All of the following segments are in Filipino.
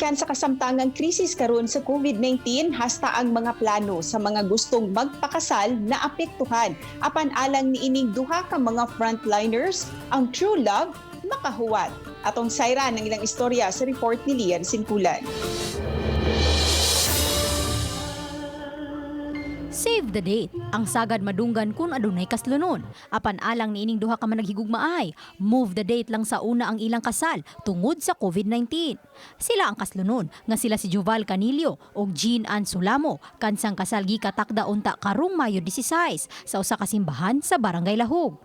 Gikan sa kasamtangang krisis karon sa COVID-19, hasta ang mga plano sa mga gustong magpakasal na apektuhan. Apan alang niining duha ka mga frontliners, ang true love makahuwat. Atong sayra ng ilang istorya sa report ni Lian Singkulan. Save the date. Ang sagad madunggan kung adunay kaslunon. Apan alang niining duha ka man naghigugmaay, move the date lang sa una ang ilang kasal tungod sa COVID-19. Sila ang kaslunon nga sila si Joval Canillo ug Jean Ann Sulamo kansang kasal gikatakda unta karong Mayo 16 sa usa ka simbahan sa Barangay Lahog.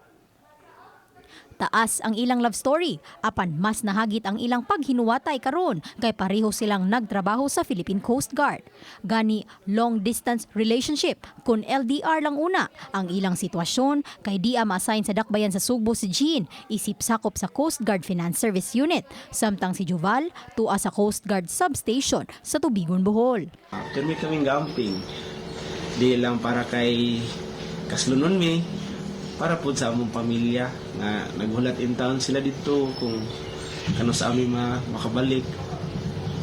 Taas ang ilang love story, apan mas nahagit ang ilang paghinuwatay karon kay pareho silang nagtrabaho sa Philippine Coast Guard. Gani long distance relationship kun LDR lang una ang ilang sitwasyon kay di ma-assign sa dakbayan sa Sugbo si Jean isip sakop sa Coast Guard Finance Service Unit samtang si Joval tua sa Coast Guard Substation sa Tubigon, Bohol. Kami kaming gamping. Di lang para kay kaslunon mi, para po sa among pamilya nga naghulat in town sila dito kung kano sa amin makabalik,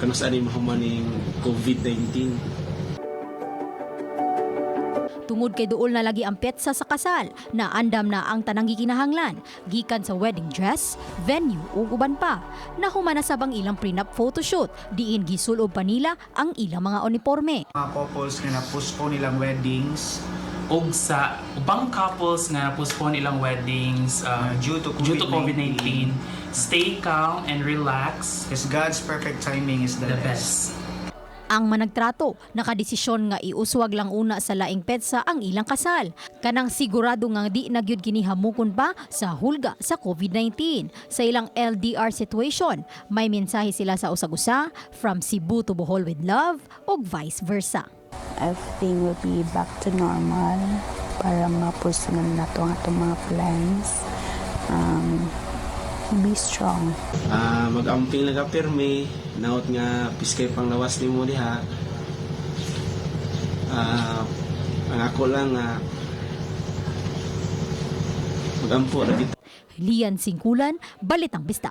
kano sa amin mahumaning COVID-19. Tungod kay duol na lagi ang petsa sa kasal, naandam na ang tanang gikinahanglan, gikan sa wedding dress, venue ug uban pa. Nahumana sabang ilang prenup photoshoot, diin gisulob pa nila ang ilang mga uniforme. Mga couples nga na-postpone nilang weddings og sa ubang couples nga postpone ilang weddings due to COVID-19, stay calm and relax. because God's perfect timing is the The best. best. Ang managtrato, nakadesisyon nga iuswag lang una sa laing petsa ang ilang kasal. Kanang sigurado nga di nagyud kini hamukon pa sa hulga sa COVID-19. Sa ilang LDR situation, may mensahe sila sa usag-usa, from Cebu to Bohol with love, ug vice versa. Everything will be back to normal para mapusunan na to ang atong mga plans. Be strong. Mag-amping nagapirme, naot nga piskay pang lawas ni mo diha. Ang ako lang mag-ampo na dito. Lian Singkulan, Balitang Bista.